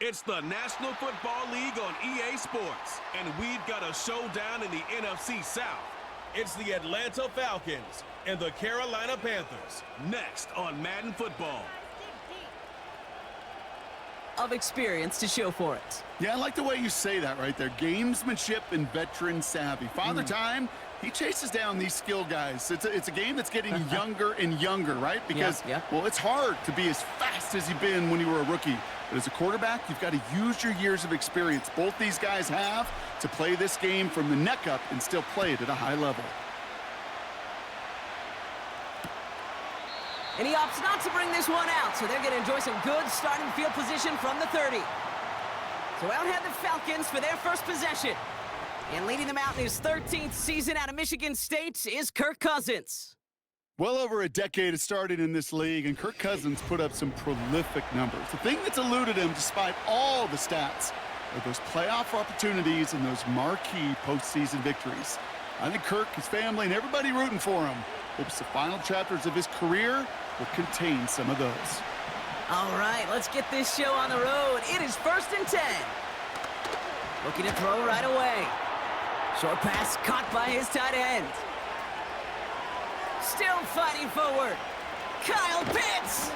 It's the National Football League on EA Sports, and we've got a showdown in the NFC South. It's the Atlanta Falcons and the Carolina Panthers, next on Madden Football. Of experience to show for it. Yeah, I like the way you say that right there. Gamesmanship and veteran savvy. Father Time, he chases down these skill guys. It's a game that's getting younger and younger, right? Because, well, it's hard to be as fast as you've been when you were a rookie. But as a quarterback, you've got to use your years of experience. Both these guys have to play this game from the neck up and still play it at a high level. And he opts not to bring this one out, so they're going to enjoy some good starting field position from the 30. So out head the Falcons for their first possession. And leading them out in his 13th season out of Michigan State is Kirk Cousins. Well over a decade it started in this league, and Kirk Cousins put up some prolific numbers. The thing that's eluded him, despite all the stats, are those playoff opportunities and those marquee postseason victories. I think Kirk, his family, and everybody rooting for him hopes the final chapters of his career will contain some of those. All right, let's get this show on the road. It is 1st and 10. Looking to throw right away. Short pass caught by his tight end. Still fighting forward. Kyle Pitts.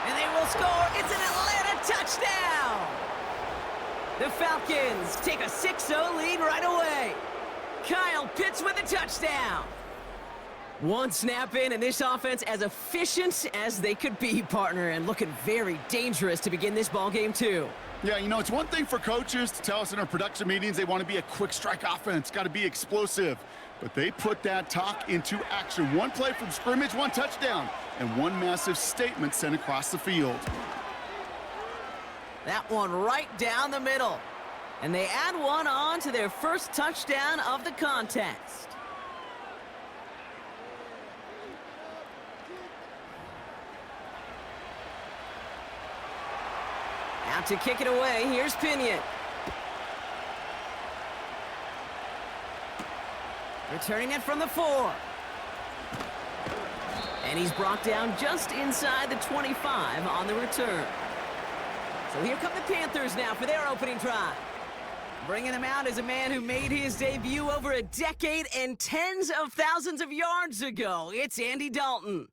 And they will score. It's an Atlanta touchdown. The Falcons take a 6-0 lead right away. Kyle Pitts with a touchdown. One snap in, and this offense as efficient as they could be, partner, and looking very dangerous to begin this ball game too. Yeah, you know, it's one thing for coaches to tell us in our production meetings they want to be a quick strike offense, got to be explosive. But they put that talk into action. One play from scrimmage, one touchdown, and one massive statement sent across the field. That one right down the middle. And they add one on to their first touchdown of the contest. Out to kick it away, here's Pinion. Returning it from the 4. And he's brought down just inside the 25 on the return. So here come the Panthers now for their opening drive. Bringing them out is a man who made his debut over a decade and tens of thousands of yards ago. It's Andy Dalton.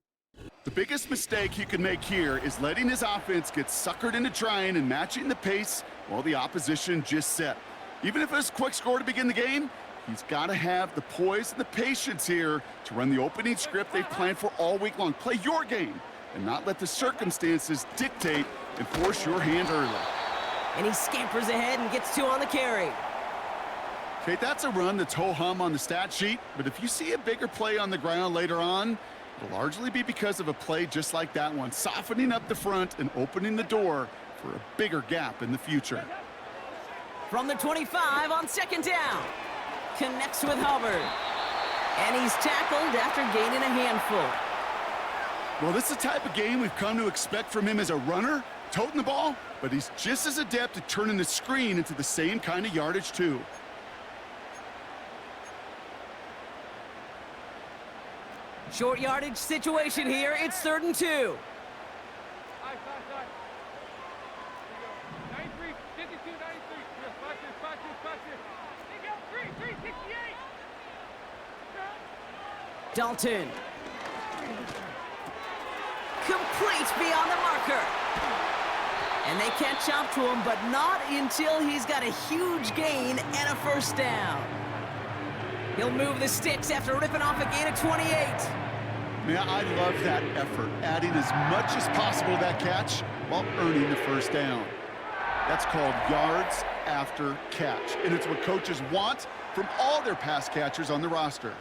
The biggest mistake he could make here is letting his offense get suckered into trying and matching the pace while the opposition just set. Even if it's a quick score to begin the game, he's got to have the poise and the patience here to run the opening script they've planned for all week long. Play your game and not let the circumstances dictate and force your hand early. And he scampers ahead and gets 2 on the carry. Okay, that's a run that's ho-hum on the stat sheet, but if you see a bigger play on the ground later on, it'll largely be because of a play just like that one, softening up the front and opening the door for a bigger gap in the future. From the 25 on 2nd down. Connects with Hubbard. And he's tackled after gaining a handful. Well, this is the type of game we've come to expect from him as a runner, toting the ball, but he's just as adept at turning the screen into the same kind of yardage too. Short yardage situation here. It's 3rd and 2. Dalton. Complete beyond the marker. And they catch up to him, but not until he's got a huge gain and a 1st down. He'll move the sticks after ripping off a gain of 28. Man, I love that effort, adding as much as possible to that catch while earning the 1st down. That's called yards after catch, and it's what coaches want from all their pass catchers on the roster.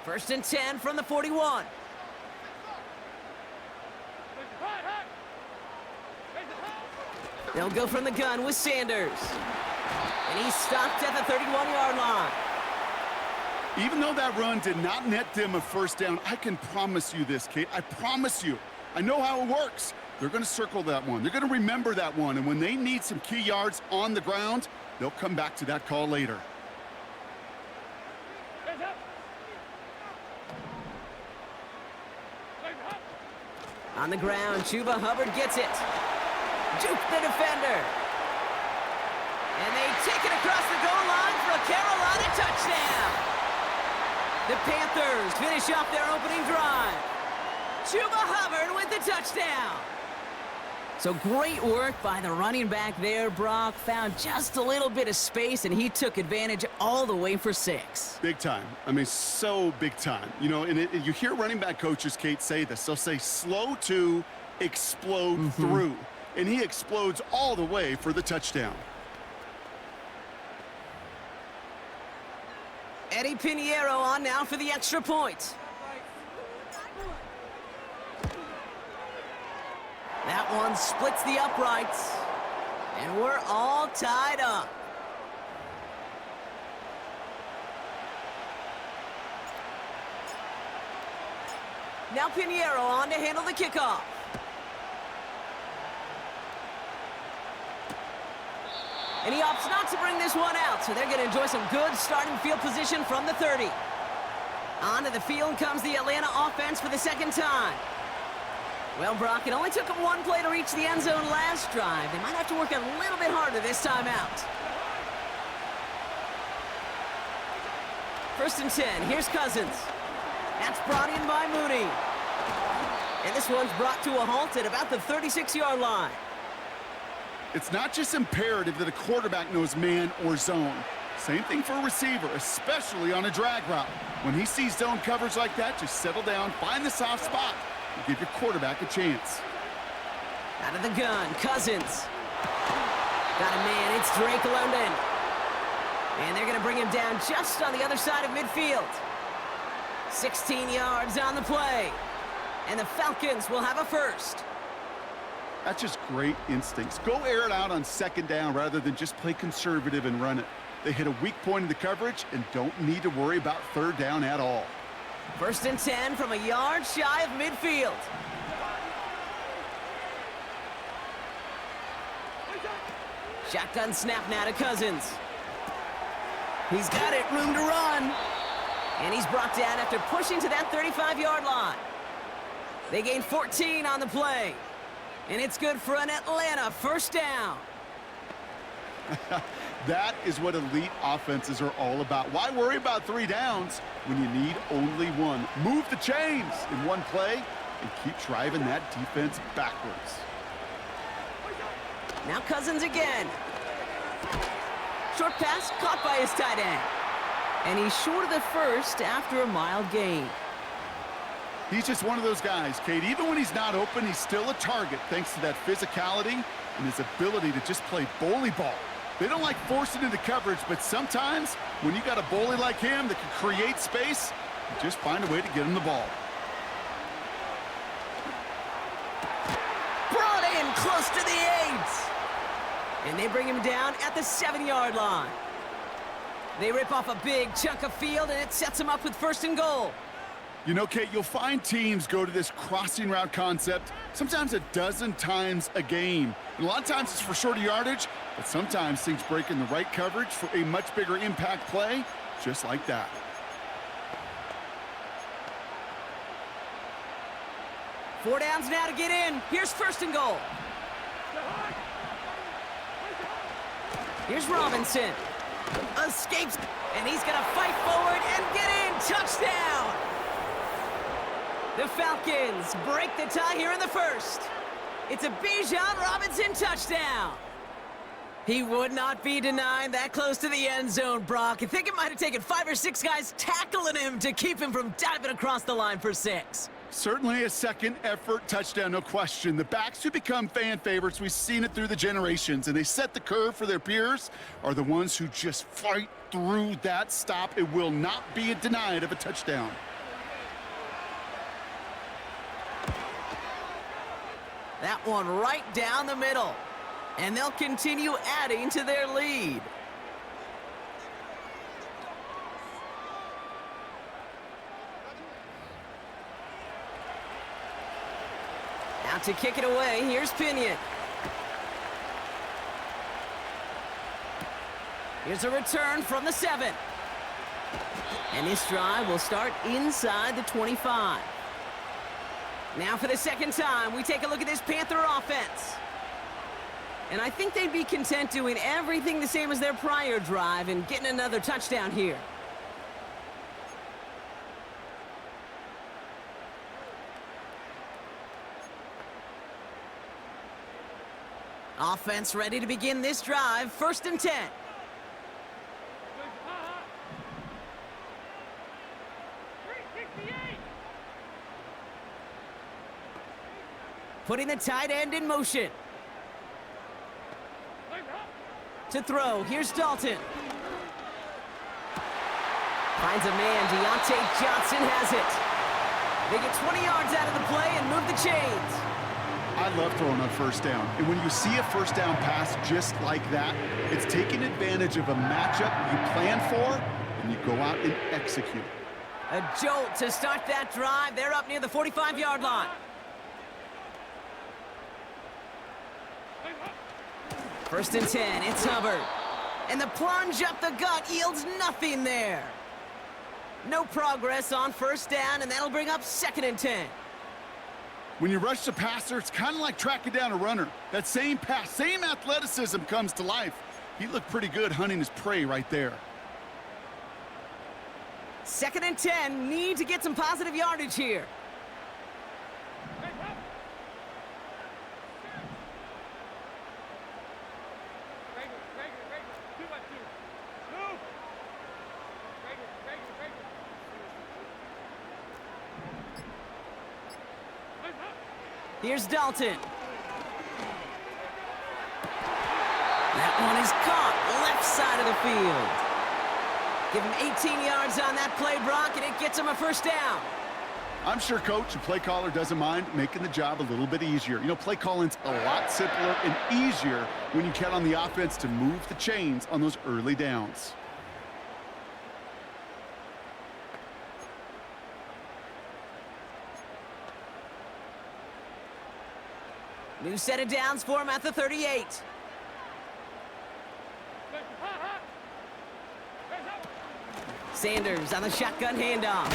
First and 10 from the 41. They'll go from the gun with Sanders. And he's stopped at the 31-yard line. Even though that run did not net them a 1st down, I can promise you this, Kate. I promise you. I know how it works. They're going to circle that one. They're going to remember that one. And when they need some key yards on the ground, they'll come back to that call later. On the ground, Chuba Hubbard gets it. Juke the defender. And they take it across the goal line for a Carolina touchdown. The Panthers finish off their opening drive. Chuba Hubbard with the touchdown. So great work by the running back there, Brock. Found just a little bit of space, and he took advantage all the way for 6. Big time. I mean, so big time. You know, and you hear running back coaches, Kate, say this. They'll say slow to explode through. And he explodes all the way for the touchdown. Eddie Pinheiro on now for the extra point. That one splits the uprights. And we're all tied up. Now Pinheiro on to handle the kickoff. And he opts not to bring this one out, so they're going to enjoy some good starting field position from the 30. Onto the field comes the Atlanta offense for the second time. Well, Brock, it only took them one play to reach the end zone last drive. They might have to work a little bit harder this time out. 1st and 10. Here's Cousins. That's brought in by Mooney. And this one's brought to a halt at about the 36-yard line. It's not just imperative that a quarterback knows man or zone. Same thing for a receiver, especially on a drag route. When he sees zone coverage like that, just settle down, find the soft spot, and give your quarterback a chance. Out of the gun, Cousins. Got a man, it's Drake London. And they're going to bring him down just on the other side of midfield. 16 yards on the play. And the Falcons will have a first. That's just great instincts. Go air it out on 2nd down rather than just play conservative and run it. They hit a weak point in the coverage and don't need to worry about 3rd down at all. 1st and 10 from a yard shy of midfield. Shotgun snap now to Cousins. He's got it, room to run. And he's brought down after pushing to that 35-yard line. They gain 14 on the play. And it's good for an Atlanta 1st down. That is what elite offenses are all about. Why worry about 3 downs when you need only 1? Move the chains in one play and keep driving that defense backwards. Now Cousins again. Short pass caught by his tight end. And he's short of the first after a mild gain. He's just one of those guys, Kate. Even when he's not open, he's still a target thanks to that physicality and his ability to just play bully ball. They don't like forcing into coverage, but sometimes when you got a bully like him that can create space, you just find a way to get him the ball. Brought in close to the 8. And they bring him down at the 7-yard line. They rip off a big chunk of field, and it sets them up with 1st and goal. You know, Kate, you'll find teams go to this crossing route concept sometimes a dozen times a game. And a lot of times it's for shorter yardage, but sometimes things break in the right coverage for a much bigger impact play, just like that. Four downs now to get in. Here's 1st and goal. Here's Robinson. Escapes, and he's going to fight forward and get in. Touchdown! The Falcons break the tie here in the 1st. It's a Bijan Robinson touchdown. He would not be denied that close to the end zone, Brock. I think it might have taken 5 or 6 guys tackling him to keep him from diving across the line for 6. Certainly a second effort touchdown, no question. The backs who become fan favorites, we've seen it through the generations, and they set the curve for their peers, are the ones who just fight through that stop. It will not be denied of a touchdown. That one right down the middle. And they'll continue adding to their lead. Now to kick it away, here's Pinion. Here's a return from the 7. And this drive will start inside the 25. Now for the second time, we take a look at this Panther offense. And I think they'd be content doing everything the same as their prior drive and getting another touchdown here. Offense ready to begin this drive. 1st and 10. Putting the tight end in motion. To throw, here's Dalton. Finds a man, Deontay Johnson has it. They get 20 yards out of the play and move the chains. I love throwing on 1st down. And when you see a 1st down pass just like that, it's taking advantage of a matchup you plan for, and you go out and execute. A jolt to start that drive. They're up near the 45-yard line. 1st and 10, it's Hubbard. And the plunge up the gut yields nothing there. No progress on 1st down, and that'll bring up 2nd and 10. When you rush the passer, it's kind of like tracking down a runner. That same pass, same athleticism comes to life. He looked pretty good hunting his prey right there. 2nd and 10, need to get some positive yardage here. Here's Dalton. That one is caught, left side of the field. Give him 18 yards on that play, Brock, and it gets him a 1st down. I'm sure coach and play caller doesn't mind making the job a little bit easier. You know, play calling's a lot simpler and easier when you count on the offense to move the chains on those early downs. New set of downs for him at the 38. Sanders on the shotgun handoff.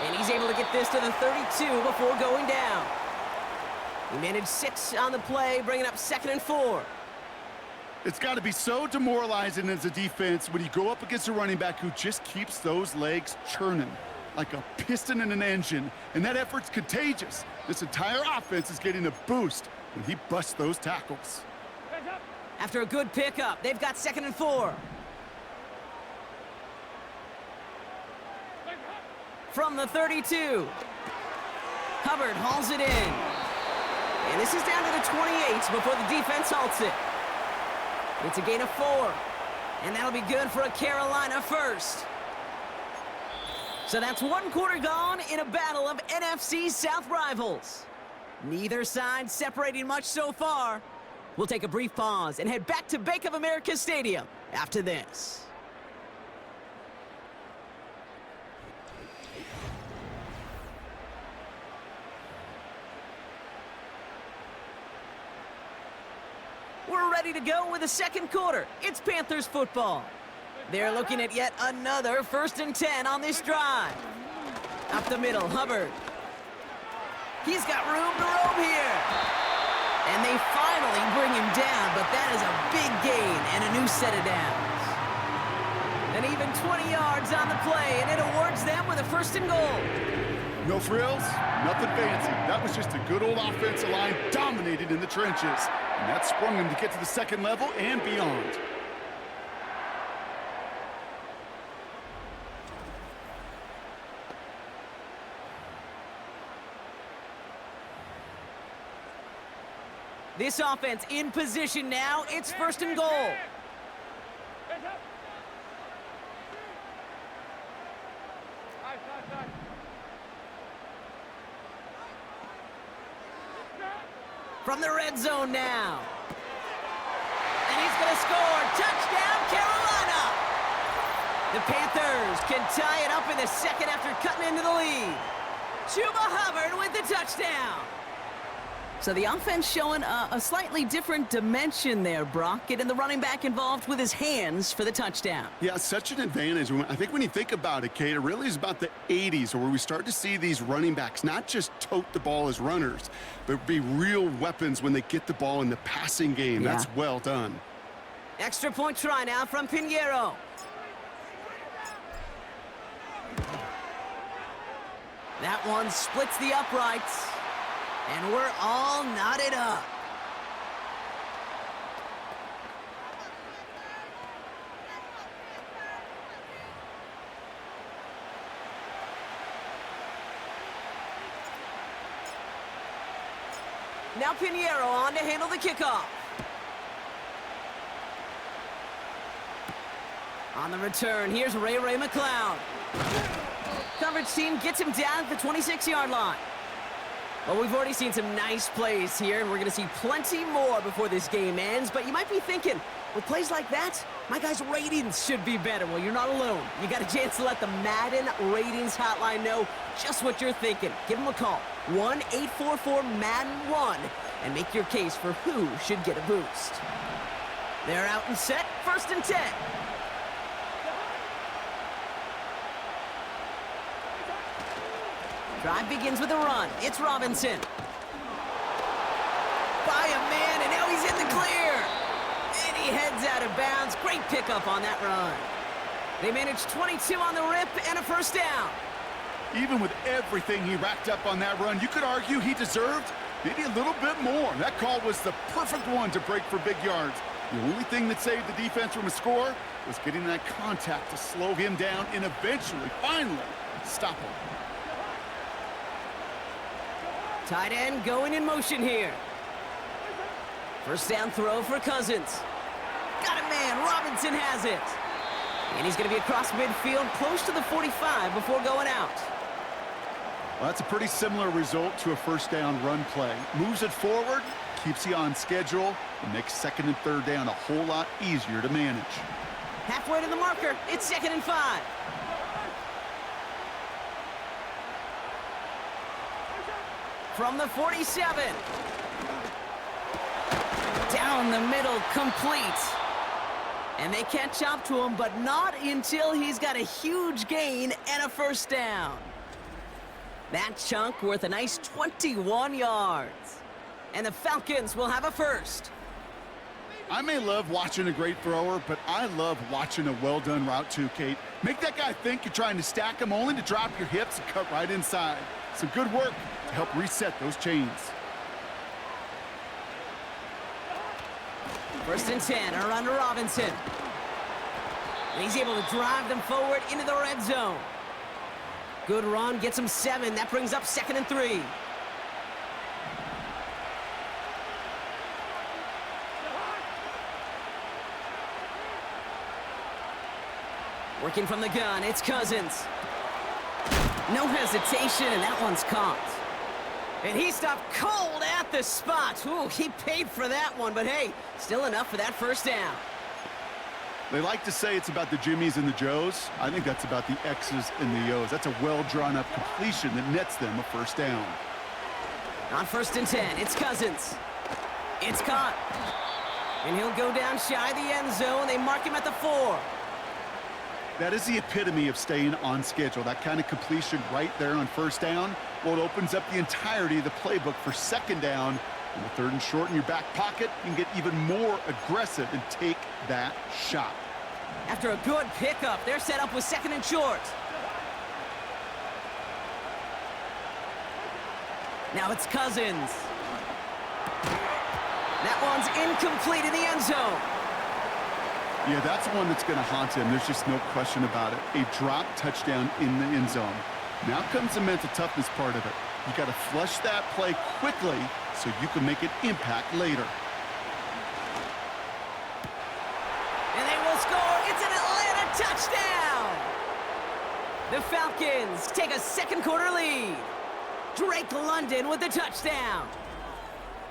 And he's able to get this to the 32 before going down. He managed 6 on the play, bringing up 2nd and 4. It's got to be so demoralizing as a defense when you go up against a running back who just keeps those legs churning like a piston in an engine, and that effort's contagious. This entire offense is getting a boost when he busts those tackles. After a good pickup, they've got 2nd and 4. From the 32. Hubbard hauls it in. And this is down to the 28 before the defense halts it. It's a gain of 4. And that'll be good for a Carolina 1st. So that's 1 quarter gone in a battle of NFC South rivals. Neither side separating much so far. We'll take a brief pause and head back to Bank of America Stadium after this. We're ready to go with the 2nd quarter. It's Panthers football. They're looking at yet another 1st and 10 on this drive. Up the middle, Hubbard. He's got room to roam here. And they finally bring him down, but that is a big gain and a new set of downs. And even 20 yards on the play, and it awards them with a 1st and goal. No frills, nothing fancy. That was just a good old offensive line dominated in the trenches. And that sprung him to get to the 2nd level and beyond. This offense in position now. It's 1st and goal. From the red zone now. And he's going to score. Touchdown, Carolina! The Panthers can tie it up in the 2nd after cutting into the lead. Chuba Hubbard with the touchdown. So the offense showing a slightly different dimension there, Brock, getting the running back involved with his hands for the touchdown. Yeah, such an advantage. I think when you think about it, Kate, it really is about the 80s where we start to see these running backs not just tote the ball as runners, but be real weapons when they get the ball in the passing game. Yeah. That's well done. Extra point try now from Pinheiro. That one splits the uprights. And we're all knotted up. Now Pinheiro on to handle the kickoff. On the return, here's Ray McLeod. Coverage team gets him down at the 26-yard line. Well, we've already seen some nice plays here, and we're going to see plenty more before this game ends. But you might be thinking, with plays like that, my guys' ratings should be better. Well, you're not alone. You got a chance to let the Madden ratings hotline know just what you're thinking. Give them a call, 1-844-MADDEN-1, and make your case for who should get a boost. They're out and set, 1st and 10. Drive begins with a run. It's Robinson. By a man, and now he's in the clear. And he heads out of bounds. Great pickup on that run. They managed 22 on the rip and a 1st down. Even with everything he racked up on that run, you could argue he deserved maybe a little bit more. That call was the perfect one to break for big yards. The only thing that saved the defense from a score was getting that contact to slow him down and eventually, finally, stop him. Tight end going in motion here. 1st down throw for Cousins. Got a man. Robinson has it. And he's going to be across midfield, close to the 45 before going out. Well, that's a pretty similar result to a 1st down run play. Moves it forward, keeps you on schedule, and makes 2nd and 3rd down a whole lot easier to manage. Halfway to the marker. It's 2nd and 5. From the 47. Down the middle, complete. And they catch up to him, but not until he's got a huge gain and a 1st down. That chunk worth a nice 21 yards. And the Falcons will have a 1st. I may love watching a great thrower, but I love watching a well-done route too, Kate. Make that guy think you're trying to stack him only to drop your hips and cut right inside. Some good work to help reset those chains. 1st and 10, a run to Robinson. And he's able to drive them forward into the red zone. Good run, gets him 7. That brings up 2nd and 3. Working from the gun, it's Cousins. No hesitation, and that one's caught. And he stopped cold at the spot. Ooh, he paid for that one, but hey, still enough for that 1st down. They like to say it's about the Jimmies and the Joes. I think that's about the X's and the O's. That's a well-drawn-up completion that nets them a 1st down. On 1st and 10, it's Cousins. It's caught. And he'll go down shy of the end zone. They mark him at the 4. That is the epitome of staying on schedule. That kind of completion right there on 1st down. Well, it opens up the entirety of the playbook for 2nd down. In the 3rd and short in your back pocket, you can get even more aggressive and take that shot. After a good pickup, they're set up with 2nd and short. Now it's Cousins. That one's incomplete in the end zone. Yeah, that's one that's going to haunt him. There's just no question about it. A drop touchdown in the end zone. Now comes the mental toughness part of it. You got to flush that play quickly so you can make an impact later. And they will score. It's an Atlanta touchdown. The Falcons take a 2nd quarter lead. Drake London with the touchdown.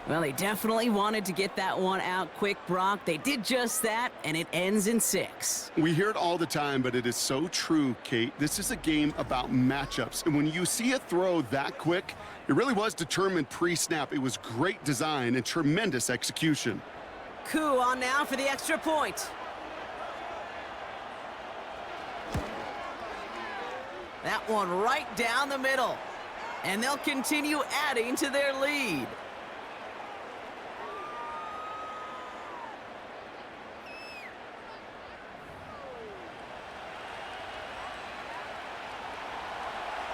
Well, they definitely wanted to get that one out quick, Brock. They did just that, and it ends in 6. We hear it all the time, but it is so true, Kate. This is a game about matchups. And when you see a throw that quick, It really was determined pre-snap. It was great design and tremendous execution. Coup on now for the extra point. That one right down the middle. And they'll continue adding to their lead.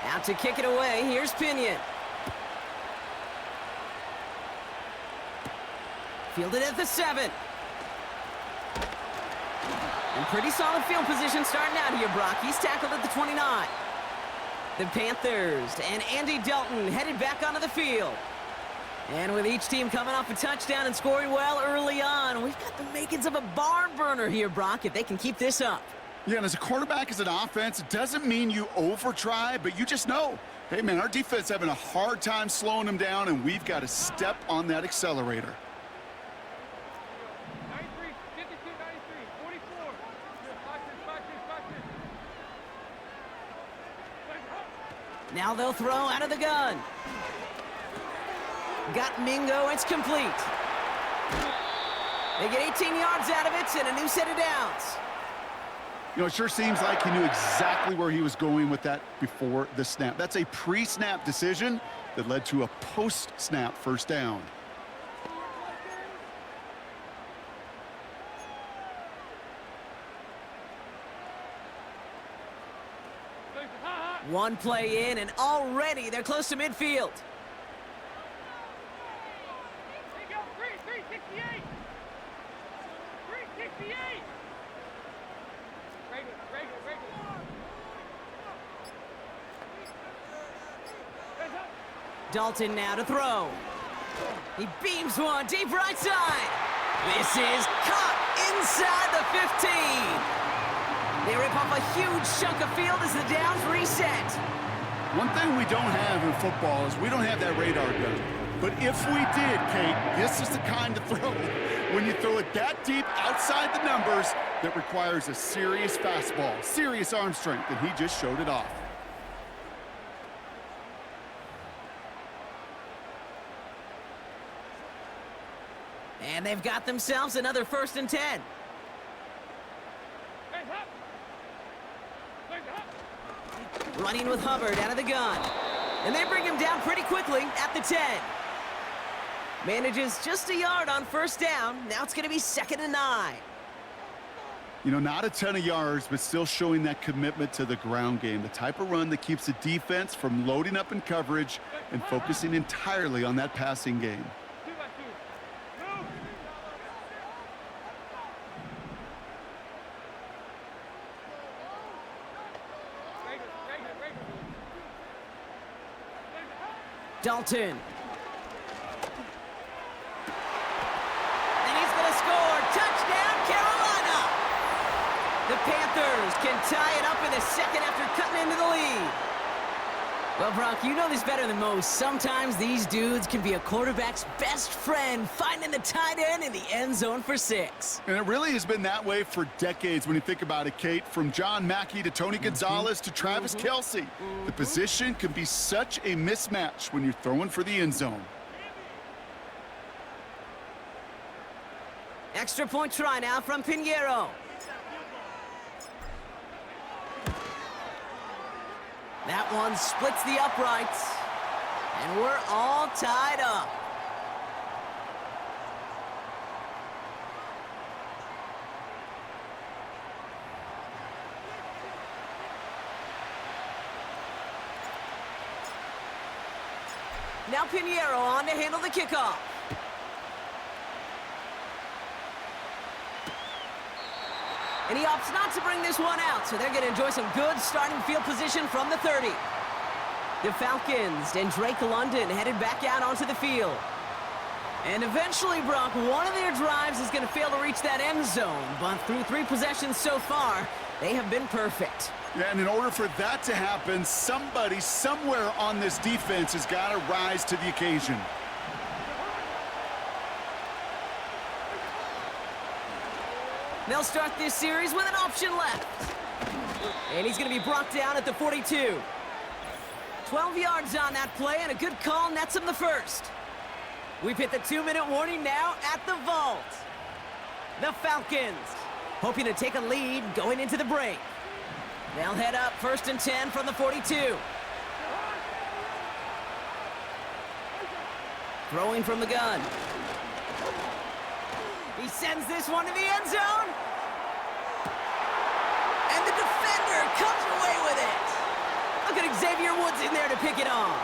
Out to kick it away, here's Pinion. Fielded at the 7. And pretty solid field position starting out here, Brock. He's tackled at the 29. The Panthers and Andy Dalton headed back onto the field. And with each team coming off a touchdown and scoring well early on, we've got the makings of a barn burner here, Brock, if they can keep this up. Yeah, and as a quarterback, as an offense, it doesn't mean you over-try, but you just know, hey, man, our defense is having a hard time slowing them down, and we've got to step on that accelerator. 93, 52, 93, 44. Now they'll throw out of the gun. Got Mingo, it's complete. They get 18 yards out of it and a new set of downs. You know, it sure seems like he knew exactly where he was going with that before the snap. That's a pre-snap decision that led to a post-snap first down. One play in, and already they're close to midfield. There you go, 368. 368. Regular. Dalton now to throw. He beams one deep right side. This is caught inside the 15. They rip off a huge chunk of field as the downs reset. One thing we don't have in football is we don't have that radar gun. But if we did, Kate, this is the kind of throw, when you throw it that deep outside the numbers, that requires a serious fastball, serious arm strength, and he just showed it off. And they've got themselves another 1st and 10. Running with Hubbard out of the gun. And they bring him down pretty quickly at the 10. Manages just a yard on 1st down. Now it's going to be 2nd and 9. You know, not a ton of yards, but still showing that commitment to the ground game. The type of run that keeps the defense from loading up in coverage and focusing entirely on that passing game. Dalton. And he's going to score. Touchdown, Carolina! The Panthers can tie it up in the 2nd after cutting into the lead. Well, Brock, you know this better than most. Sometimes these dudes can be a quarterback's best friend, finding the tight end in the end zone for 6. And it really has been that way for decades when you think about it, Kate. From John Mackey to Tony Gonzalez to Travis Kelce. The position can be such a mismatch when you're throwing for the end zone. Extra point try now from Pinheiro. That one splits the uprights, and we're all tied up. Now Pinheiro on to handle the kickoff. And he opts not to bring this one out, so they're going to enjoy some good starting field position from the 30. The Falcons and Drake London headed back out onto the field. And eventually, Brock, one of their drives is going to fail to reach that end zone, but through 3 possessions so far, they have been perfect. Yeah, and in order for that to happen, somebody somewhere on this defense has got to rise to the occasion. They'll start this series with an option left. And he's going to be brought down at the 42. 12 yards on that play, and a good call nets him the first. We've hit the 2-minute warning now at the vault. The Falcons hoping to take a lead going into the break. They'll head up 1st and 10 from the 42. Throwing from the gun. He sends this one to the end zone. And the defender comes away with it. Look at Xavier Woods in there to pick it off.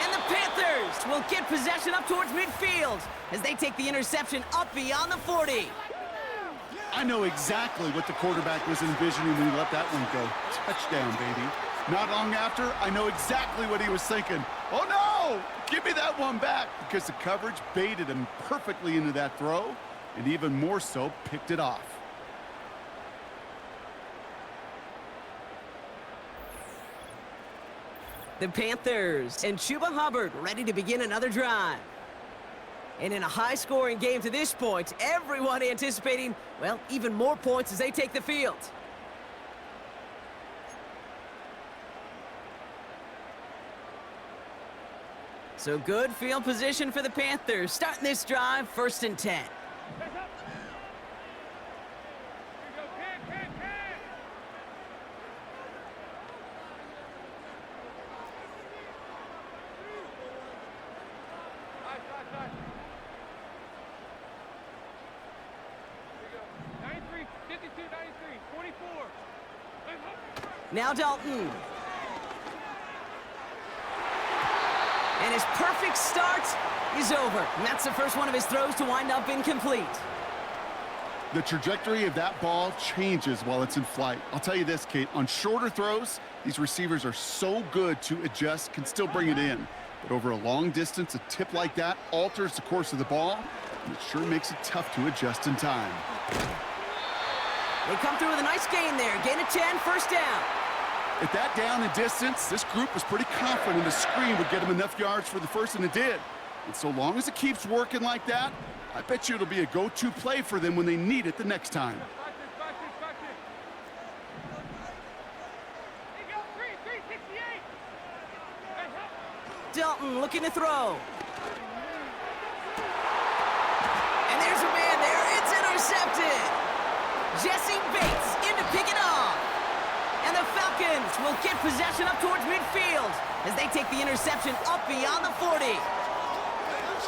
And the Panthers will get possession up towards midfield as they take the interception up beyond the 40. I know exactly what the quarterback was envisioning when he let that one go. Touchdown, baby. Not long after, I know exactly what he was thinking. Oh, no! Give me that one back, because the coverage baited him perfectly into that throw, and even more so, picked it off. The Panthers and Chuba Hubbard ready to begin another drive. And in a high-scoring game to this point, everyone anticipating, well, even more points as they take the field. So good field position for the Panthers. Starting this drive, 1st and 10. Now Dalton. And his perfect start is over. And that's the first one of his throws to wind up incomplete. The trajectory of that ball changes while it's in flight. I'll tell you this, Kate, on shorter throws, these receivers are so good to adjust, can still bring it in. But over a long distance, a tip like that alters the course of the ball, and it sure makes it tough to adjust in time. They come through with a nice gain there. Gain of 10, 1st down. At that down and distance, this group was pretty confident the screen would get them enough yards for the first, and it did. And so long as it keeps working like that, I bet you it'll be a go-to play for them when they need it the next time. Dalton looking to throw. And there's a man there. It's intercepted. Jesse Bates in to pick it off. And the Falcons will get possession up towards midfield as they take the interception up beyond the 40.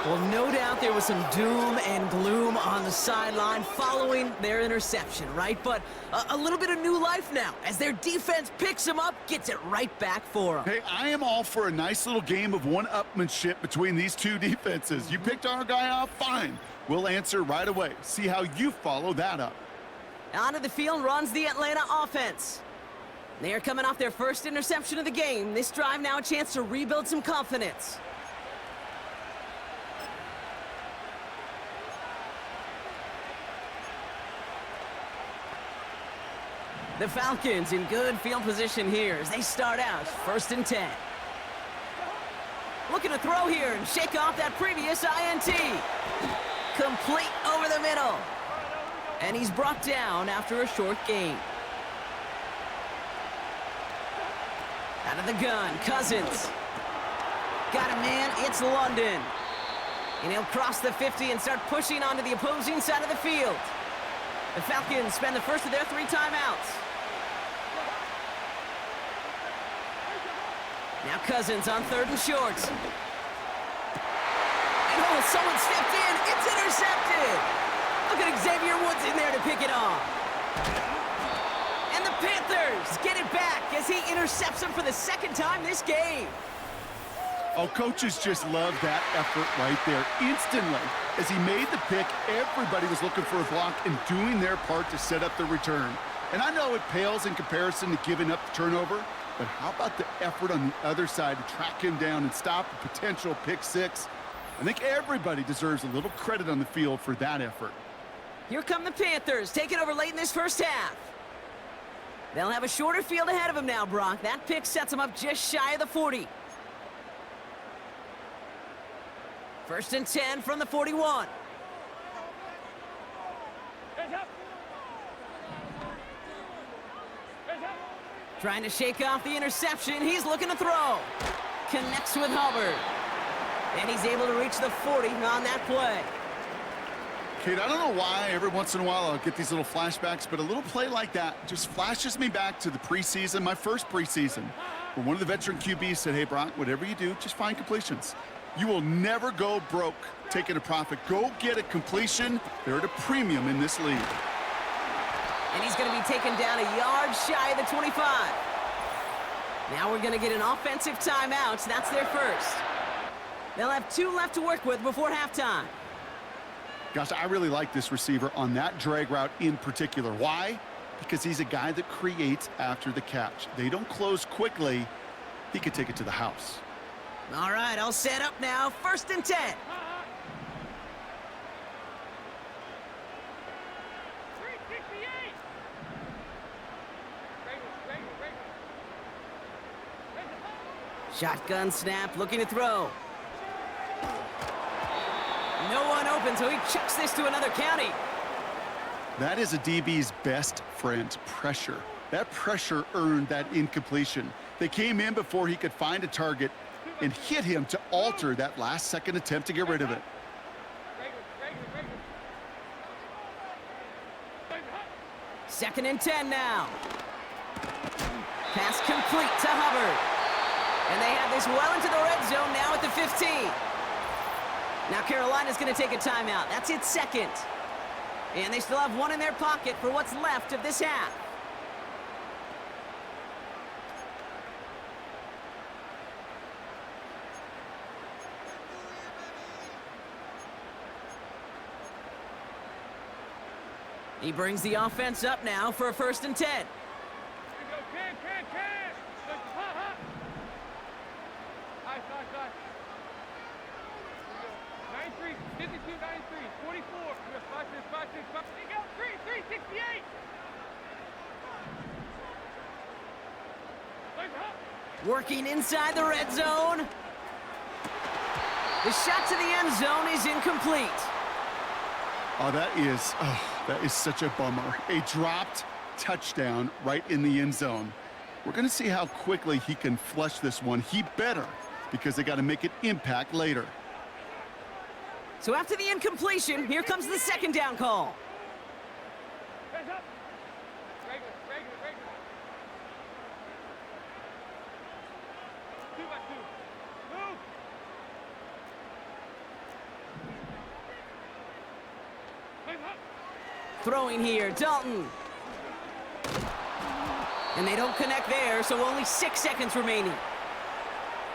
Well, no doubt there was some doom and gloom on the sideline following their interception, right? But a little bit of new life now as their defense picks them up, gets it right back for them. Hey, I am all for a nice little game of one-upmanship between these two defenses. You picked our guy off, fine. We'll answer right away. See how you follow that up. Onto the field runs the Atlanta offense. They are coming off their first interception of the game. This drive now a chance to rebuild some confidence. The Falcons in good field position here as they start out 1st and 10. Looking to throw here and shake off that previous INT. Complete over the middle. And he's brought down after a short gain. Out of the gun, Cousins. Got a man, it's London. And he'll cross the 50 and start pushing onto the opposing side of the field. The Falcons spend the first of their 3 timeouts. Now Cousins on 3rd and short. And oh, someone stepped in. It's intercepted. Look at Xavier Woods in there to pick it off. And the Panthers get it back as he intercepts him for the 2nd time this game. Oh, coaches just love that effort right there. Instantly, as he made the pick, everybody was looking for a block and doing their part to set up the return. And I know it pales in comparison to giving up the turnover, but how about the effort on the other side to track him down and stop a potential pick 6? I think everybody deserves a little credit on the field for that effort. Here come the Panthers, taking over late in this first half. They'll have a shorter field ahead of them now, Brock. That pick sets them up just shy of the 40. 1st and 10 from the 41. Trying to shake off the interception. He's looking to throw. Connects with Hubbard. And he's able to reach the 40 on that play. Kate, I don't know why every once in a while I'll get these little flashbacks, but a little play like that just flashes me back to the preseason, my first preseason, where one of the veteran QBs said, hey, Brock, whatever you do, just find completions. You will never go broke taking a profit. Go get a completion. They're at a premium in this league. And he's going to be taken down a yard shy of the 25. Now we're going to get an offensive timeout. That's their first. They'll have 2 left to work with before halftime. Gosh, I really like this receiver on that drag route in particular. Why? Because he's a guy that creates after the catch. They don't close quickly. He could take it to the house. All right, all set up now. 1st and 10. 368. Shotgun snap, looking to throw. No one open, so he chucks this to another county. That is a DB's best friend, pressure. That pressure earned that incompletion. They came in before he could find a target and hit him to alter that last-second attempt to get rid of it. 2nd and 10 now. Pass complete to Hubbard. And they have this well into the red zone now at the 15. Now Carolina's going to take a timeout. That's its 2nd. And they still have 1 in their pocket for what's left of this half. He brings the offense up now for a 1st and 10. Here we go. Can. High. Here we go. 93, 52, 93, 44. We got 5, 6. Here we go. 368. Working inside the red zone. The shot to the end zone is incomplete. Oh, that is such a bummer. A dropped touchdown right in the end zone. We're going to see how quickly he can flush this one. He better, because they got to make it impact later. So after the incompletion, here comes the 2nd down call. Hands up. Regular. 2 by 2. Move. Throwing here, Dalton. And they don't connect there, so only 6 seconds remaining.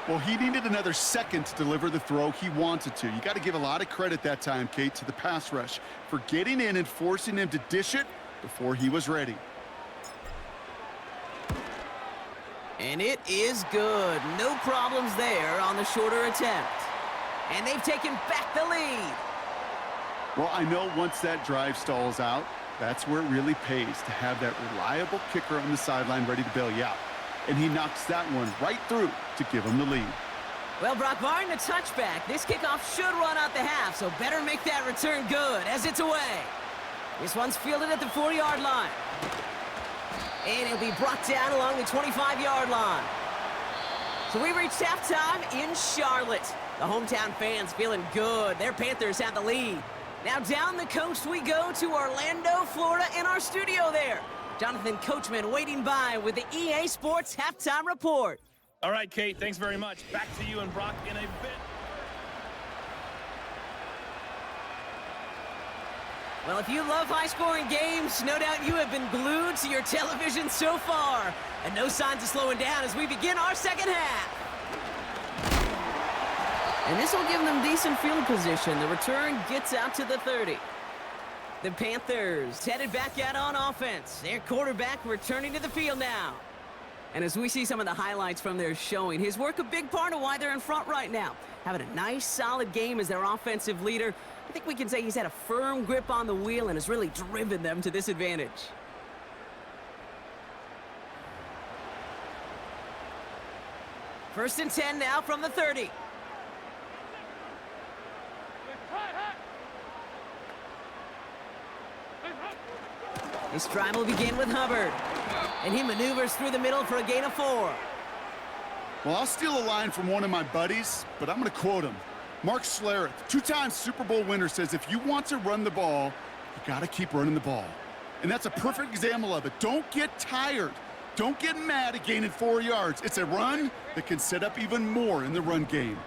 Well, he needed another second to deliver the throw he wanted to. You got to give a lot of credit that time, Kate, to the pass rush for getting in and forcing him to dish it before he was ready. And it is good. No problems there on the shorter attempt. And they've taken back the lead. Well, I know once that drive stalls out, that's where it really pays to have that reliable kicker on the sideline ready to bail you out. And he knocks that one right through to give him the lead. Well, Brock, barring the touchback, this kickoff should run out the half, so better make that return good as it's away. This one's fielded at the 40-yard line. And it'll be brought down along the 25-yard line. So we reached halftime in Charlotte. The hometown fans feeling good. Their Panthers have the lead. Now down the coast we go to Orlando, Florida, in our studio there. Jonathan Coachman waiting by with the EA Sports Halftime Report. All right, Kate, thanks very much. Back to you and Brock in a bit. Well, if you love high-scoring games, no doubt you have been glued to your television so far. And no signs of slowing down as we begin our 2nd half. And this will give them decent field position. The return gets out to the 30. The Panthers headed back out on offense. Their quarterback returning to the field now. And as we see some of the highlights from their showing, his work a big part of why they're in front right now. Having a nice, solid game as their offensive leader. I think we can say he's had a firm grip on the wheel and has really driven them to this advantage. First and 10 now from the 30. This drive will begin with Hubbard. And he maneuvers through the middle for a gain of 4. Well, I'll steal a line from one of my buddies, but I'm going to quote him. Mark Schlereth, 2-time Super Bowl winner, says if you want to run the ball, you got to keep running the ball. And that's a perfect example of it. Don't get tired. Don't get mad at gaining 4 yards. It's a run that can set up even more in the run game.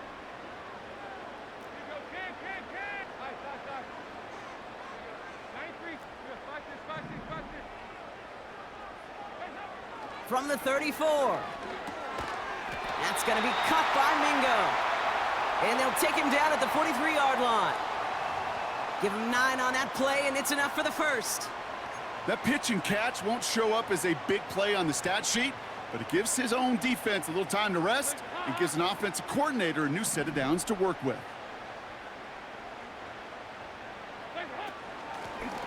From the 34. That's going to be cut by Mingo. And they'll take him down at the 43-yard line. Give him 9 on that play, and it's enough for the first. That pitch and catch won't show up as a big play on the stat sheet, but it gives his own defense a little time to rest and gives an offensive coordinator a new set of downs to work with.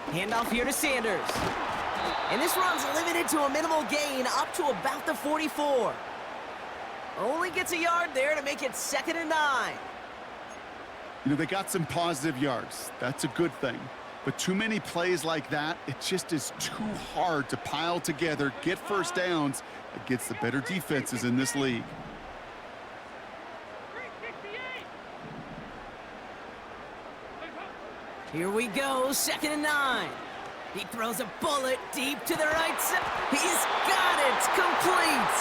Handoff here to Sanders. And this run's limited to a minimal gain up to about the 44. Only gets a yard there to make it 2nd and 9. You know, they got some positive yards. That's a good thing. But too many plays like that, it just is too hard to pile together, get first downs against the better defenses in this league. Here we go, 2nd and 9. He throws a bullet deep to the right side. He's got it, complete.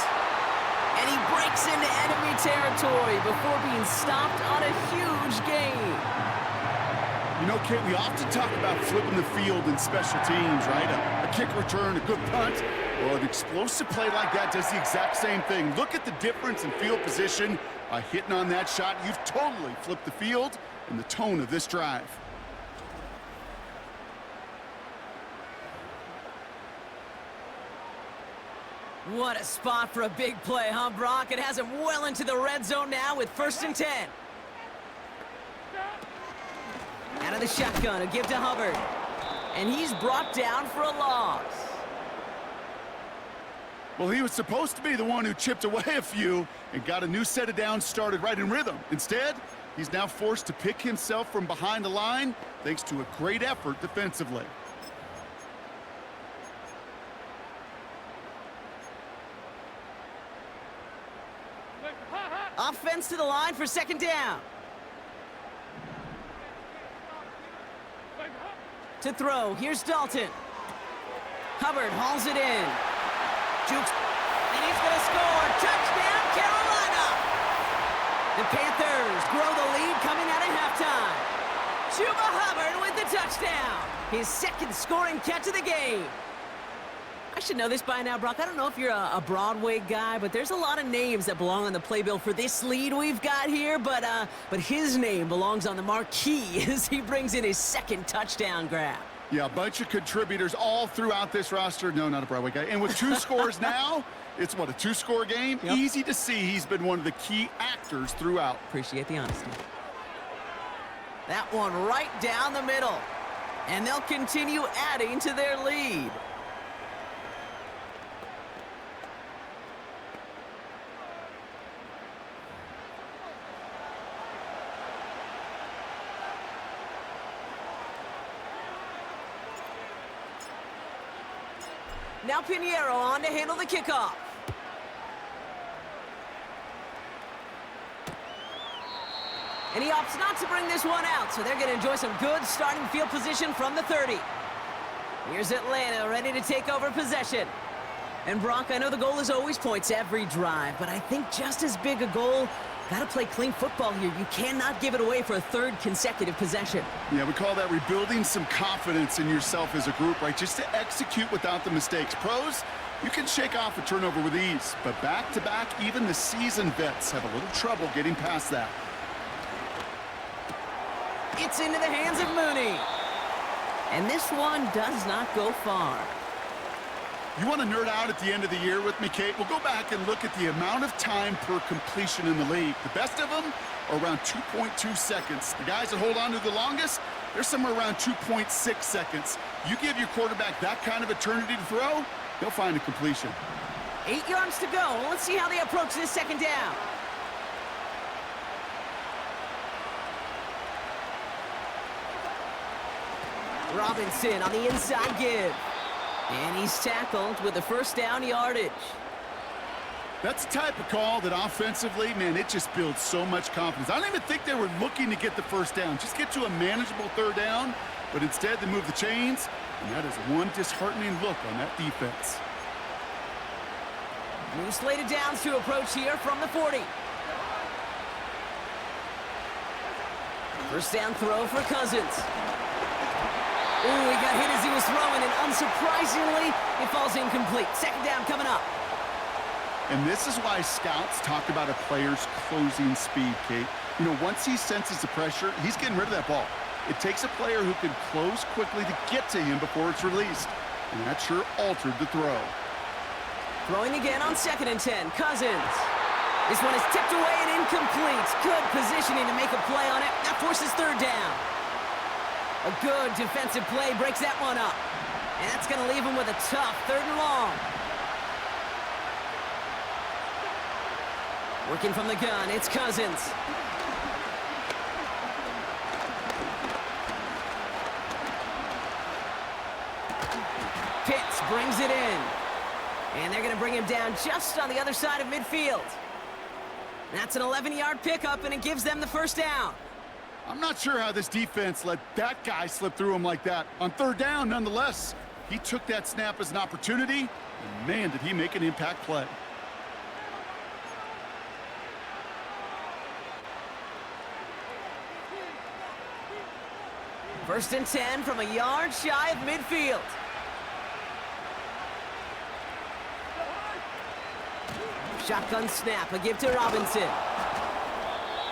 And he breaks into enemy territory before being stopped on a huge gain. You know, Kate, we often talk about flipping the field in special teams, right? A kick return, a good punt. Well, an explosive play like that does the exact same thing. Look at the difference in field position. By hitting on that shot, you've totally flipped the field and the tone of this drive. What a spot for a big play, huh, Brock? It has him well into the red zone now with 1st and 10. Out of the shotgun, a give to Hubbard. And he's brought down for a loss. Well, he was supposed to be the one who chipped away a few and got a new set of downs started right in rhythm. Instead, he's now forced to pick himself from behind the line thanks to a great effort defensively. Offense to the line for 2nd down. To throw, here's Dalton. Hubbard hauls it in. Jukes, and he's going to score. Touchdown, Carolina! The Panthers grow the lead coming out of halftime. Chuba Hubbard with the touchdown. His 2nd scoring catch of the game. I should know this by now, Brock. I don't know if you're a Broadway guy, but there's a lot of names that belong on the playbill for this lead we've got here, but his name belongs on the marquee as he brings in his 2nd touchdown grab. Yeah, a bunch of contributors all throughout this roster. No, not a Broadway guy. And with 2 scores now, it's what, a 2-score game? Yep. Easy to see he's been one of the key actors throughout. Appreciate the honesty. That one right down the middle. And they'll continue adding to their lead. Now Pinheiro on to handle the kickoff. And he opts not to bring this one out, so they're going to enjoy some good starting field position from the 30. Here's Atlanta ready to take over possession. And Brock, I know the goal is always points every drive, but I think just as big a goal, got to play clean football here. You cannot give it away for a 3rd consecutive possession. Yeah, we call that rebuilding some confidence in yourself as a group, right? Just to execute without the mistakes. Pros, you can shake off a turnover with ease, but back-to-back, even the seasoned vets have a little trouble getting past that. It's into the hands of Mooney. And this one does not go far. You want to nerd out at the end of the year with me, Kate? We'll go back and look at the amount of time per completion in the league. The best of them are around 2.2 seconds. The guys that hold on to the longest, they're somewhere around 2.6 seconds. You give your quarterback that kind of eternity to throw, they'll find a completion. 8 yards to go. Let's see how they approach this 2nd down. Robinson on the inside give. And he's tackled with the first down yardage. That's the type of call that offensively, man, it just builds so much confidence. I don't even think they were looking to get the first down. Just get to a manageable third down, but instead they move the chains, and that is one disheartening look on that defense. New slated downs to approach here from the 40. First down throw for Cousins. Ooh, he got hit as he was throwing, and unsurprisingly, it falls incomplete. Second down coming up. And this is why scouts talk about a player's closing speed, Kate. You know, once he senses the pressure, he's getting rid of that ball. It takes a player who can close quickly to get to him before it's released. And that sure altered the throw. Throwing again on 2nd and 10. Cousins. This one is tipped away and incomplete. Good positioning to make a play on it. That forces third down. A good defensive play breaks that one up. And that's going to leave him with a tough 3rd and long. Working from the gun, it's Cousins. Pitts brings it in. And they're going to bring him down just on the other side of midfield. That's an 11-yard pickup, and it gives them the first down. I'm not sure how this defense let that guy slip through him like that. On 3rd down, nonetheless, he took that snap as an opportunity, and man, did he make an impact play. First and 10 from a yard shy of midfield. Shotgun snap, a give to Robinson.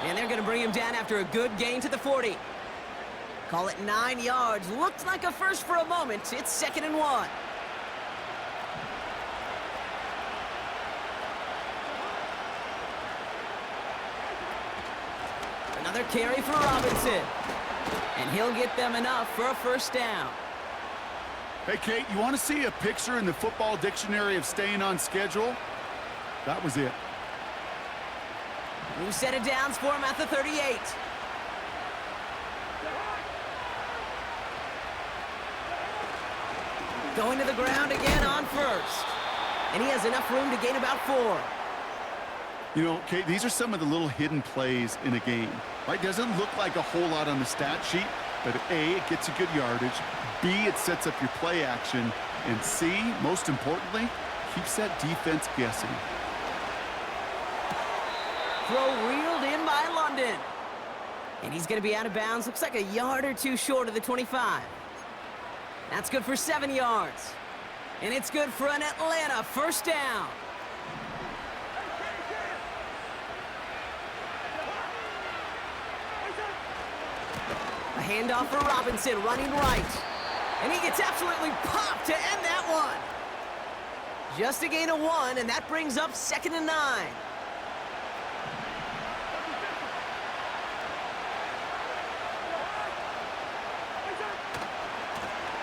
And they're going to bring him down after a good gain to the 40. Call it 9 yards. Looked like a first for a moment. It's 2nd and 1. Another carry for Robinson. And he'll get them enough for a first down. Hey, Kate, you want to see a picture in the football dictionary of staying on schedule? That was it. New set of downs for him at the 38. Going to the ground again on first. And he has enough room to gain about 4. You know, Kate, these are some of the little hidden plays in a game. Right? Doesn't look like a whole lot on the stat sheet, but A, it gets you good yardage. B, it sets up your play action. And C, most importantly, keeps that defense guessing. Throw reeled in by London. And he's going to be out of bounds. Looks like a yard or 2 short of the 25. That's good for 7 yards. And it's good for an Atlanta first down. A handoff for Robinson, running right. And he gets absolutely popped to end that one. Just a gain of 1, and that brings up 2nd and 9.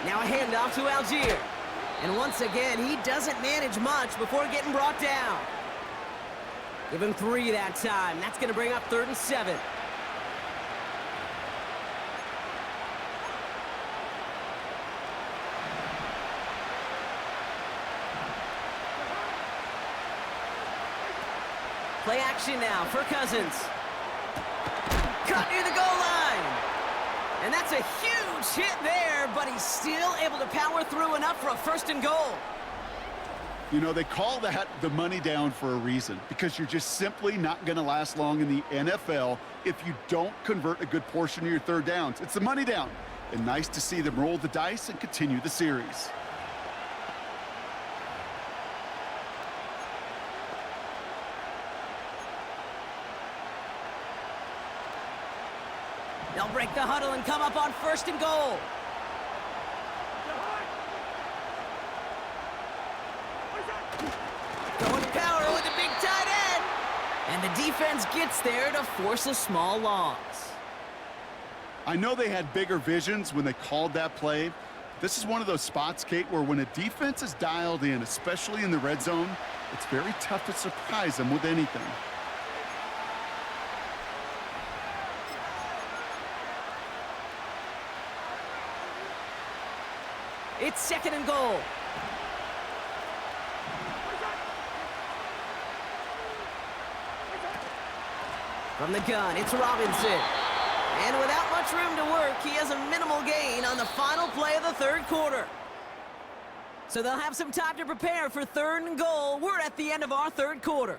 Now a handoff to Algier. And once again, he doesn't manage much before getting brought down. Give him 3 that time. That's going to bring up 3rd and 7. Play action now for Cousins. Cut near the goal line. And that's a huge hit there, but he's still able to power through enough for a 1st and goal. You know, they call that the money down for a reason, because you're just simply not going to last long in the NFL if you don't convert a good portion of your 3rd downs. It's the money down. And nice to see them roll the dice and continue the series. They'll break the huddle and come up on 1st and goal. Going power with a big tight end. And the defense gets there to force a small loss. I know they had bigger visions when they called that play. This is one of those spots, Kate, where when a defense is dialed in, especially in the red zone, it's very tough to surprise them with anything. It's 2nd and goal. From the gun, it's Robinson. And without much room to work, he has a minimal gain on the final play of the third quarter. So they'll have some time to prepare for 3rd and goal. We're at the end of our third quarter.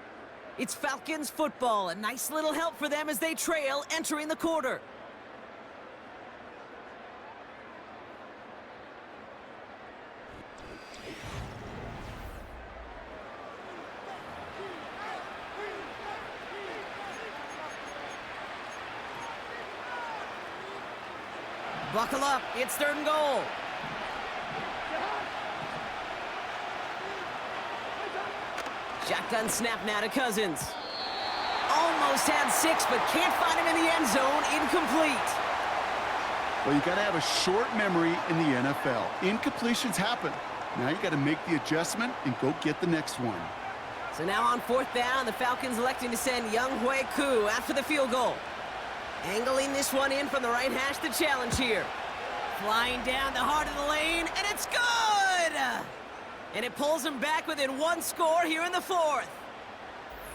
It's Falcons football. A nice little help for them as they trail entering the quarter. Buckle up, it's 3rd and goal. Shotgun snap now to Cousins. Almost had 6, but can't find him in the end zone. Incomplete. Well, you got to have a short memory in the NFL. Incompletions happen. Now you got to make the adjustment and go get the next one. So now on 4th down, the Falcons electing to send Younghoe Koo after the field goal. Angling this one in from the right hash, the challenge here. Flying down the heart of the lane, and it's good! And it pulls them back within 1 score here in the 4th.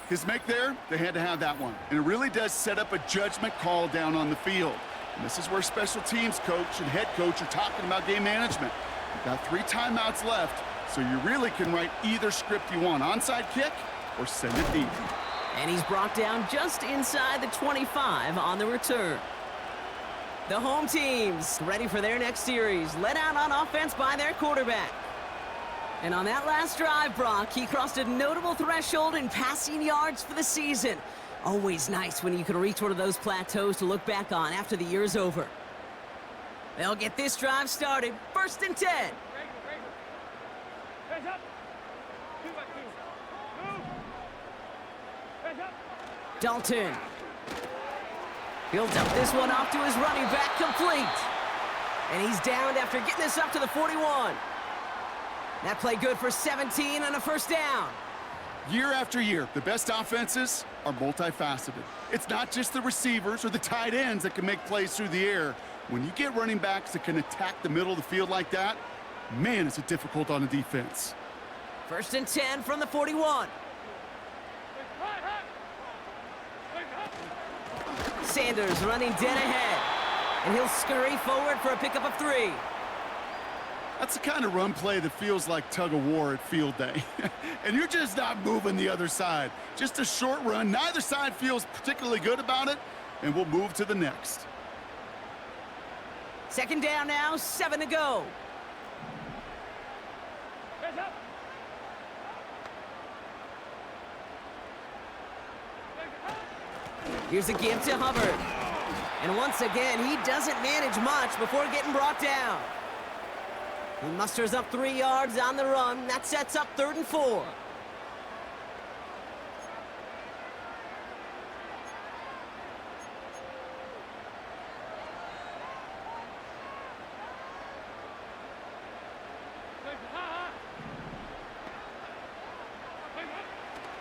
His make there, they had to have that one. And it really does set up a judgment call down on the field. And this is where special teams coach and head coach are talking about game management. You've got 3 timeouts left, so you really can write either script you want. Onside kick or send it deep. And he's brought down just inside the 25 on the return. The home teams ready for their next series, led out on offense by their quarterback. And on that last drive, Brock, he crossed a notable threshold in passing yards for the season. Always nice when you can reach one of those plateaus to look back on after the year's over. They'll get this drive started. 1st and 10. Heads up. 2 by 2. Move. Heads up. Dalton. He'll dump this one off to his running back, complete. And he's downed after getting this up to the 41. That play good for 17 and a 1st down. Year after year, the best offenses are multifaceted. It's not just the receivers or the tight ends that can make plays through the air. When you get running backs that can attack the middle of the field like that, man, is it difficult on the defense. 1st and 10 from the 41. Sanders running dead ahead. And he'll scurry forward for a pickup of 3. That's the kind of run play that feels like tug-of-war at field day. And you're just not moving the other side. Just a short run. Neither side feels particularly good about it, and we'll move to the next. 2nd down now, 7 to go. Heads up. Here's a give to Hubbard. And once again, he doesn't manage much before getting brought down. He musters up 3 yards on the run. That sets up 3rd and 4.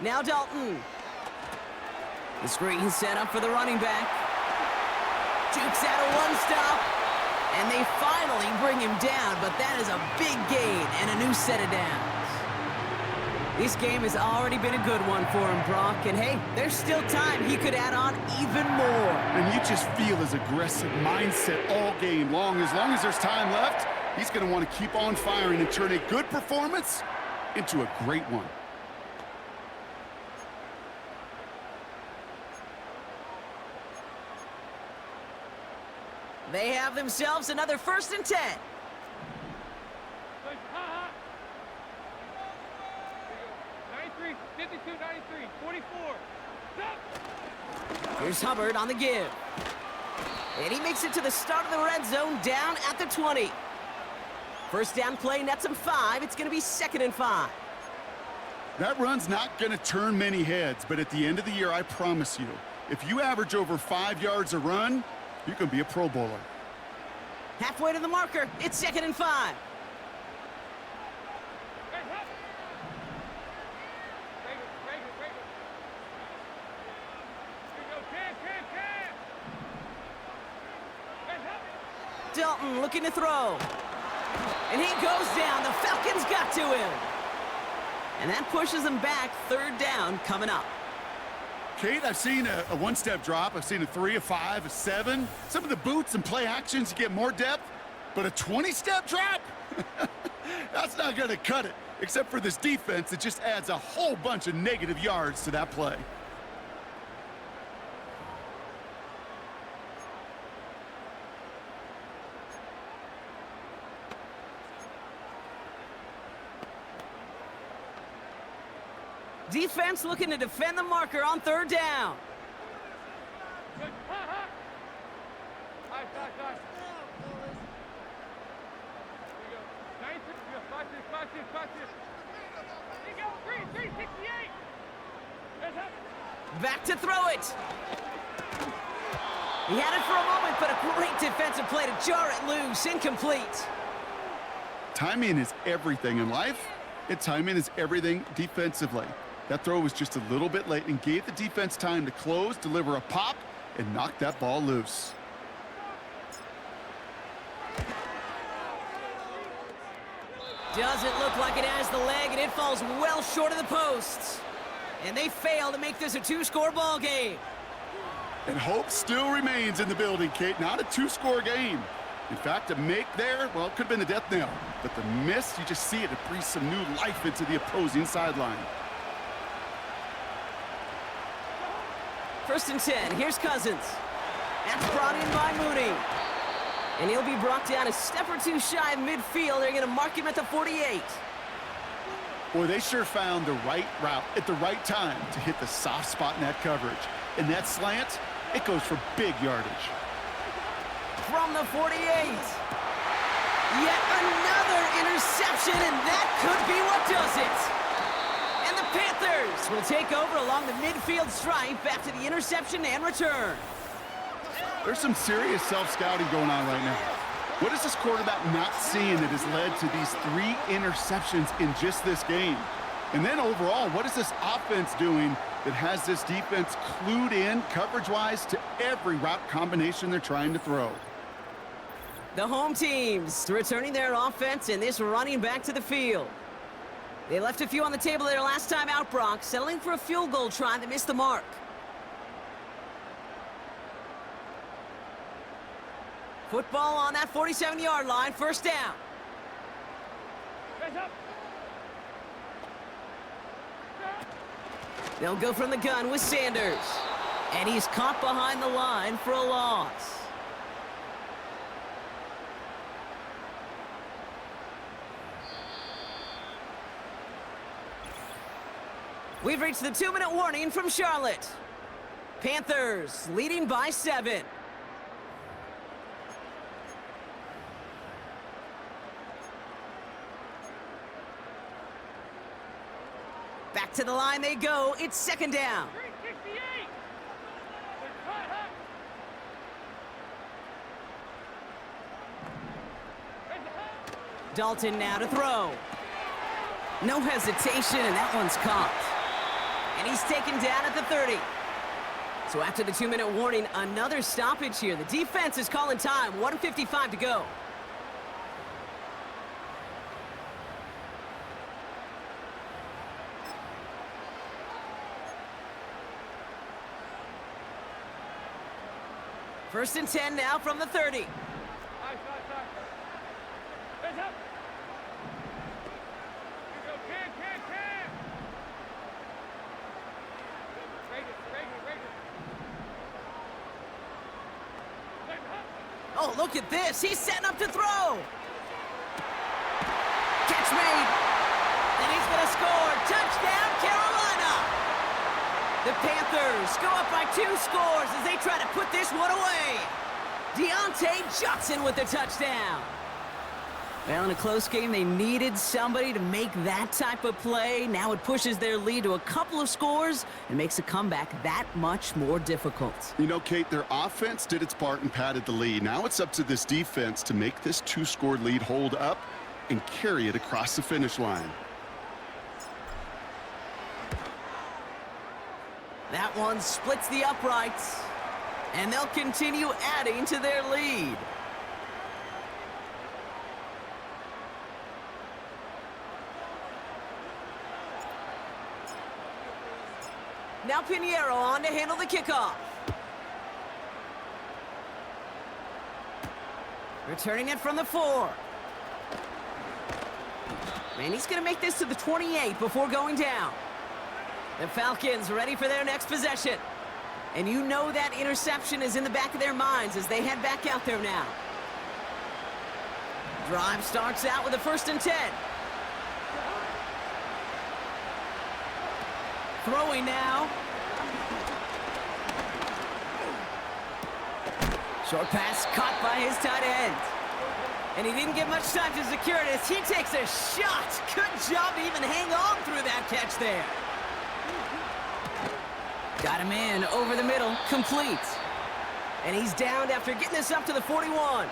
Now Dalton. The screen set up for the running back. Jukes out a 1-stop. And they finally bring him down, but that is a big gain and a new set of downs. This game has already been a good one for him, Brock. And hey, there's still time. He could add on even more. And you just feel his aggressive mindset all game long. As long as there's time left, he's going to want to keep on firing and turn a good performance into a great one. They have themselves another 1st and 10. 93, 52, 93, 44. Stop. Here's Hubbard on the give. And he makes it to the start of the red zone down at the 20. 1st down play nets him 5. It's going to be 2nd and 5. That run's not going to turn many heads, but at the end of the year, I promise you, if you average over 5 yards a run, you can be a Pro Bowler. Halfway to the marker. It's 2nd and 5. Dalton looking to throw. And he goes down. The Falcons got to him. And that pushes them back. 3rd down coming up. Kate, I've seen a one-step drop. I've seen a 3, a 5, a 7. Some of the boots and play actions, you get more depth. But a 20-step drop? That's not going to cut it. Except for this defense, it just adds a whole bunch of negative yards to that play. Defense looking to defend the marker on 3rd down. Good. Nice. There you go. 9-6. You got 5-6. There you go. 368. Heads up. Back to throw it. He had it for a moment, but a great defensive play to jar it loose. Incomplete. Timing is everything in life, and timing is everything defensively. That throw was just a little bit late and gave the defense time to close, deliver a pop, and knock that ball loose. Doesn't look like it has the leg, and it falls well short of the posts. And they fail to make this a 2-score ball game. And hope still remains in the building, Kate. Not a 2-score game. In fact, a make there, well, it could have been the death knell. But the miss, you just see it breathe some new life into the opposing sideline. 1st and 10. Here's Cousins. That's brought in by Mooney. And he'll be brought down a step or two shy of midfield. They're going to mark him at the 48. Boy, they sure found the right route at the right time to hit the soft spot in that coverage. And that slant, it goes for big yardage. From the 48. Yet another interception, and that could be what does it. And the Panthers will take over along the midfield stripe after the interception and return. There's some serious self-scouting going on right now. What is this quarterback not seeing that has led to these 3 interceptions in just this game? And then overall, what is this offense doing that has this defense clued in coverage-wise to every route combination they're trying to throw? The home teams returning their offense and this running back to the field. They left a few on the table their last time out, Brock, settling for a field goal try that missed the mark. Football on that 47-yard line, 1st down. Heads up. They'll go from the gun with Sanders. And he's caught behind the line for a loss. We've reached the 2-minute warning from Charlotte. Panthers leading by 7. Back to the line they go. It's 2nd down. 368. Dalton now to throw. No hesitation, and that one's caught. And he's taken down at the 30. So after the 2-minute warning, another stoppage here. The defense is calling time. 1:55 to go. First and 10 now from the 30. Nice. Heads up. Here we go. Can. Oh, look at this. He's setting up to throw. Catch made. And he's going to score. Touchdown, Carolina. The Panthers go up by 2 scores as they try to put this one away. Deontay Johnson with the touchdown. Well, in a close game, they needed somebody to make that type of play. Now it pushes their lead to a couple of scores and makes a comeback that much more difficult. You know, Kate, their offense did its part and padded the lead. Now it's up to this defense to make this 2-score lead hold up and carry it across the finish line. That one splits the uprights, and they'll continue adding to their lead. Now Pinheiro on to handle the kickoff. Returning it from the 4. And he's going to make this to the 28 before going down. The Falcons ready for their next possession. And you know that interception is in the back of their minds as they head back out there now. Drive starts out with a 1st and 10. Throwing now. Short pass caught by his tight end. And he didn't get much time to secure it as he takes a shot. Good job to even hang on through that catch there. Got him in over the middle, complete. And he's downed after getting this up to the 41.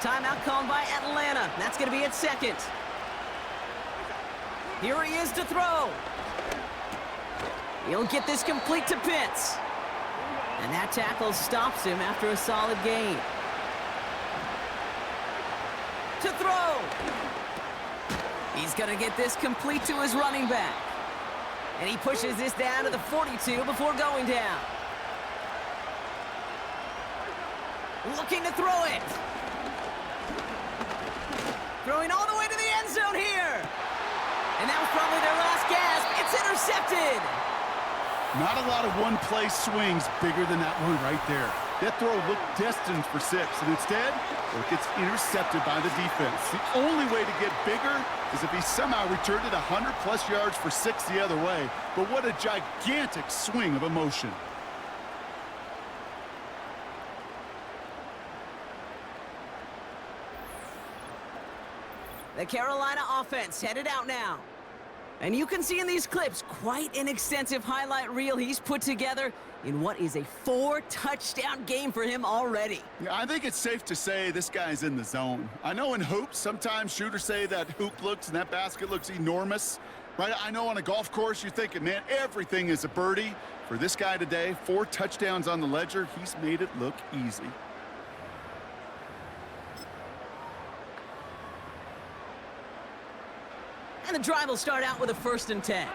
Timeout called by Atlanta. That's going to be its 2nd. Here he is to throw. He'll get this complete to Pitts. And that tackle stops him after a solid gain. To throw. He's going to get this complete to his running back. And he pushes this down to the 42 before going down. Looking to throw it. Throwing all the way to the end zone here. And that was probably their last gasp. It's intercepted. Not a lot of one-play swings bigger than that one right there. That throw looked destined for 6, and instead, it gets intercepted by the defense. The only way to get bigger is if he somehow returned it 100-plus yards for 6 the other way. But what a gigantic swing of emotion. The Carolina offense headed out now. And you can see in these clips quite an extensive highlight reel he's put together in what is a 4-touchdown game for him already. Yeah, I think it's safe to say this guy's in the zone. I know in hoops, sometimes shooters say that hoop looks and that basket looks enormous. Right? I know on a golf course you're thinking, man, everything is a birdie. For this guy today, 4 touchdowns on the ledger, he's made it look easy. And the drive will start out with a 1st and 10.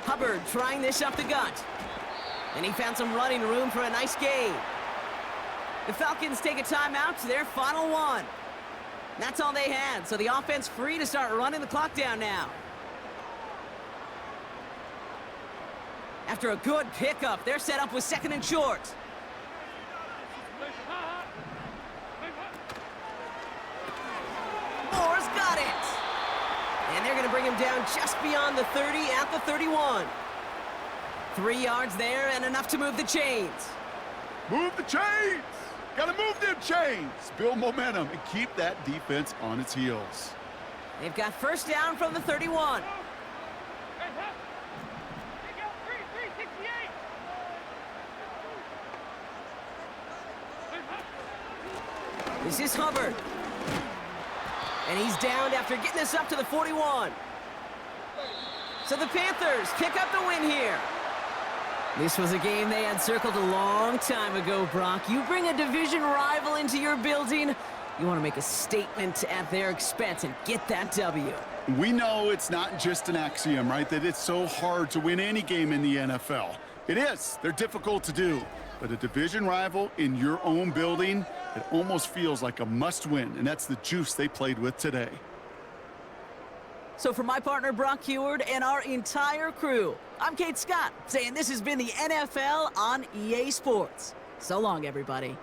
Hubbard trying this up the gut. And he found some running room for a nice gain. The Falcons take a timeout to their final 1. That's all they had, so the offense free to start running the clock down now. After a good pickup, they're set up with 2nd and short. Moore's got it. And they're going to bring him down just beyond the 30 at the 31. 3 yards there and enough to move the chains. Move the chains! Gotta move them chains! Build momentum and keep that defense on its heels. They've got 1st down from the 31. This is Hubbard. And he's downed after getting this up to the 41. So the Panthers pick up the win here. This was a game they had circled a long time ago, Brock. You bring a division rival into your building, you want to make a statement at their expense and get that W. We know it's not just an axiom, right, that it's so hard to win any game in the NFL. It is. They're difficult to do. But a division rival in your own building, it almost feels like a must-win, and that's the juice they played with today. So for my partner, Brock Heward, and our entire crew, I'm Kate Scott, saying this has been the NFL on EA Sports. So long, everybody.